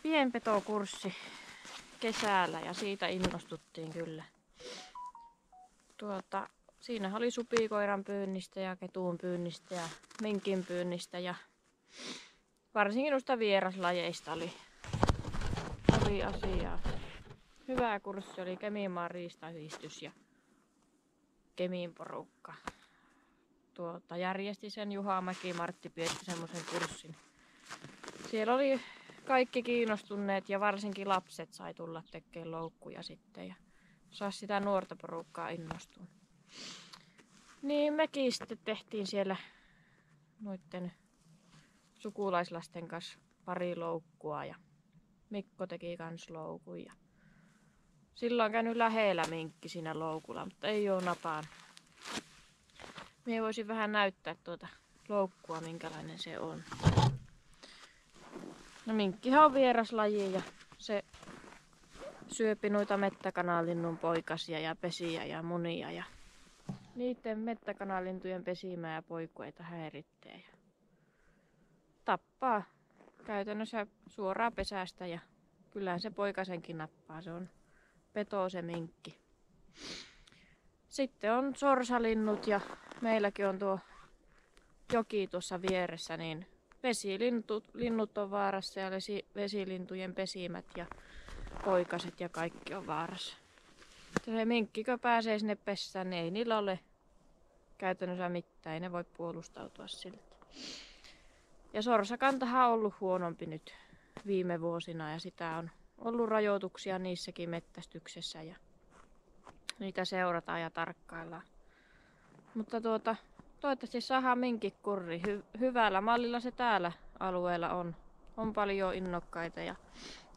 pienpetokurssi kesällä ja siitä innostuttiin kyllä. Siinä oli supikoiran pyynnistä ja ketun pyynnistä ja minkin pyynnistä ja varsinkin noista vieraslajeista oli asiaa. Hyvä kurssi oli Kemiinmaan riistayhdistys ja Kemin porukka. Järjesti sen Juha Mäki-Martti Pietti semmoisen kurssin. Siellä oli kaikki kiinnostuneet ja varsinkin lapset sai tulla tekemään loukkuja sitten ja saa sitä nuorta porukkaa innostua. Niin mekin sitten tehtiin siellä noitten sukulaislasten kanssa pari loukkua ja Mikko teki kans loukun. Ja silloin on käynyt lähellä minkki siinä loukulla, mutta ei oo napaan. Mie voisin vähän näyttää tuota loukkua, minkälainen se on. No minkkihän on vieraslaji ja se syöpi noita mettäkanalinnun poikasia ja pesiä ja munia ja niiden mettäkanalintujen pesimää ja poikueita häiritsee ja tappaa käytännössä suoraan pesästä ja kyllähän se poikasenkin nappaa, se on peto se minkki. Sitten on sorsalinnut ja meilläkin on tuo joki tuossa vieressä, niin vesilinnut on vaarassa ja vesilintujen pesimät ja poikaset ja kaikki on vaarassa. Se minkkikö pääsee sinne pessään, niin ei niillä ole käytännössä mitään, ei ne voi puolustautua siltä. Ja sorsakantahan on ollut huonompi nyt viime vuosina ja sitä on ollut rajoituksia niissäkin mettästyksessä ja niitä seurataan ja tarkkaillaan. Mutta toivottavasti saadaan minkit kuriin. Hyvällä mallilla se täällä alueella on. On paljon innokkaita ja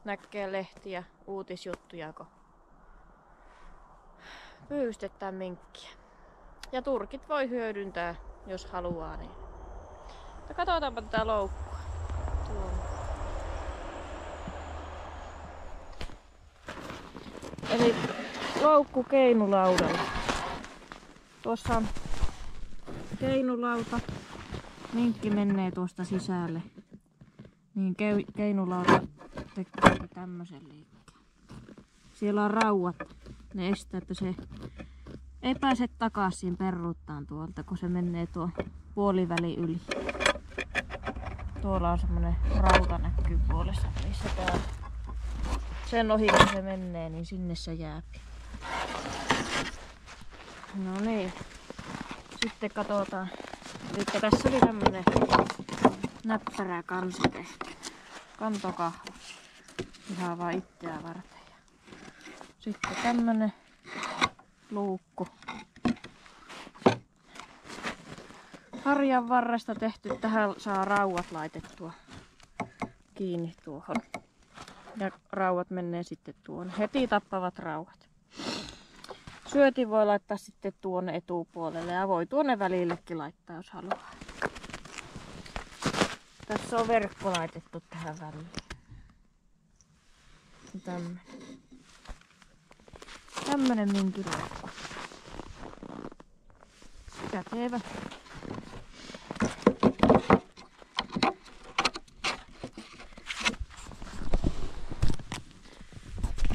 näkee lehtiä, uutisjuttuja, kun pyystetään minkkiä. Ja turkit voi hyödyntää, jos haluaa. Niin. Katsotaanpa tätä loukkua. Eli loukku keinulaudalla. Tuossa on keinulauta. Minkki menee tuosta sisälle. Niin keinulauta tekee tämmösen liikkeen. Siellä on rauat. Ne estää, että se ei pääse takaisin perruuttaan tuolta, kun se menee tuo puoliväli yli. Tuolla on semmonen rauta näkyy puolessa välissä täällä. Sen ohi kun se menee, niin sinne se jääpi. No niin. Sitten katsotaan. Eli tässä oli tämmönen näppärä kansi tehty. Kantokahva. Ihan vaan itseä varten. Sitten tämmönen luukku. Harjan varresta tehty. Tähän saa rauat laitettua kiinni tuohon. Ja rauat menee sitten tuonne. Heti tappavat rauhat. Syötin voi laittaa sitten tuonne etupuolelle ja voi tuonne välillekin laittaa, jos haluaa. Tässä on verkko laitettu tähän väliin. Tämmönen minkiloukku. Kätevä.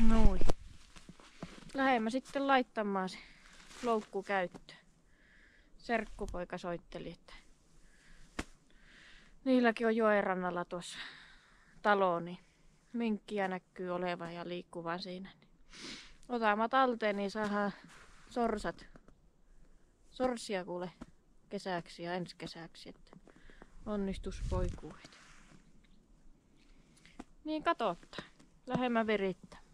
Noin. Lähdemme sitten laittamaan se loukku käyttöön. Serkkupoika soitteli, että niilläkin on joen rannalla tuossa talo, niin minkkiä näkyy olevan ja liikkuvan siinä. Otamme talteen, niin saadaan sorsia kuule kesäksi ja ensi kesäksi, että onnistus poikuudet. Niin katsotaan. Lähdemme virittämään.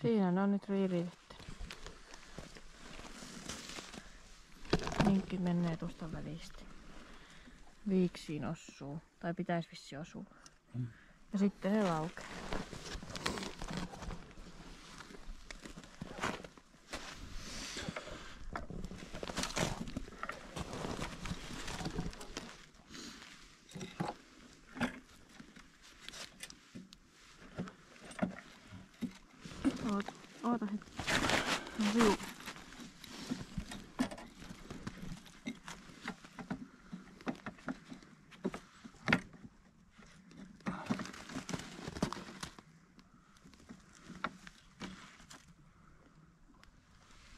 Siinä ne on nyt viritetty. Minkki menee tuosta välistä. Viiksiin osuu. Tai pitäisi vissi osua. Ja sitten ne laukeaa. Oota hetki. No, juu.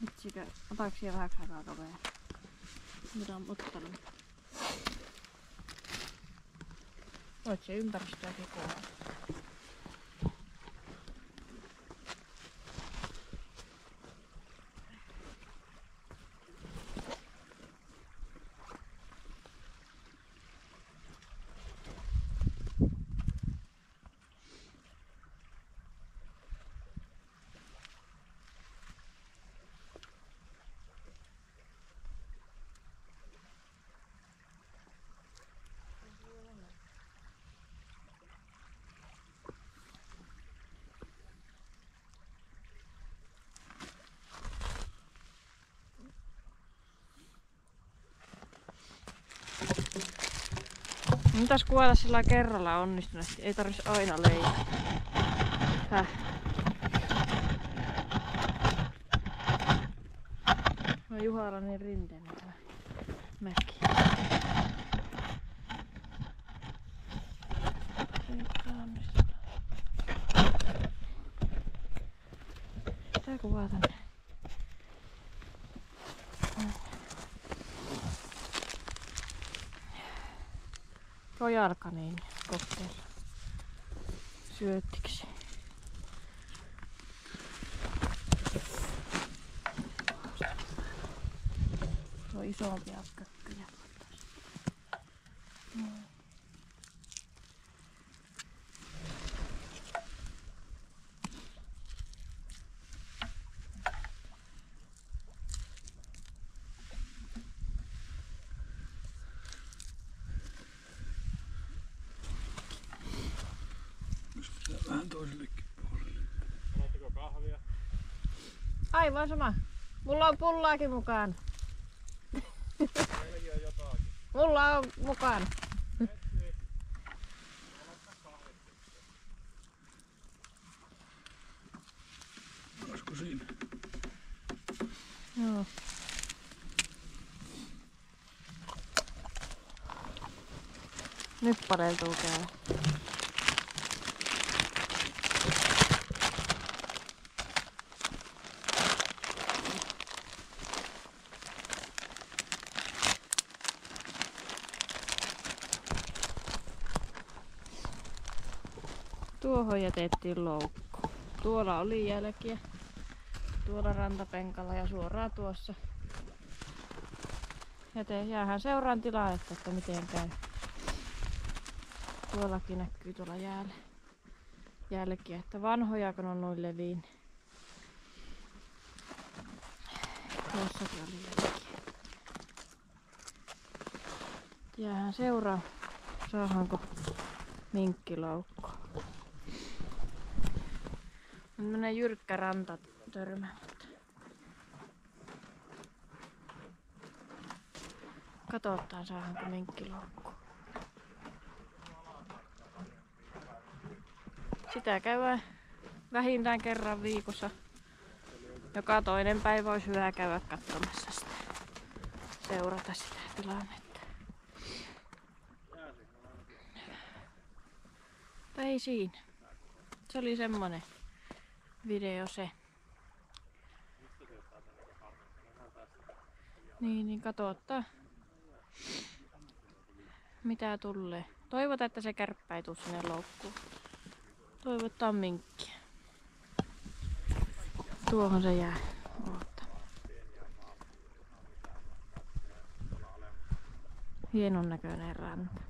Vitsikö, otaanko siellä vähän häkää kaveri? Mitä on ottanut? Voit se ympäristöäkin kuulla. Mitäs kuvata sillä kerralla onnistuneesti? Ei tarvitsisi aina leikata. Häh? No Juhalla niin rinteinen tämä mäki. Tää kuvata ne. Royal Canin cocktail syöttiksi. Se on isompia kökkyjä. Vähän toisellekin puolelle. Haluatteko kahvia? Aivan sama. Mulla on pullaakin mukaan. Meilläkin on jotakin. Mulla on mukaan. Olisiko siinä? Joo. Nyt paneutuu käy. Tuohon jätettiin loukku. Tuolla oli jälkiä. Tuolla rantapenkalla ja suoraan tuossa. Jäähän seuraan tilannetta, että miten käy. Tuollakin näkyy tuolla jälkiä, että vanhoja kun on noin leviin. Tuossakin oli jälkiä. Jäähän seuraa. Saadaanko minkkiloukku. On tämmönen jyrkkä ranta törmäämättä. Katsotaan saadaanko minkkiloukku. Sitä käydään vähintään kerran viikossa. Joka toinen päivä olisi hyvä käydä katsomassa sitä. Seurata sitä tilannetta. Tai ei siinä. Se oli semmonen video se. Niin katsotaan mitä tulee. Toivotaan, että se kärppä ei tuu sinne loukkuun. Toivotaan minkkiä. Tuohon se jää. Oota. Hienon näköinen ranta.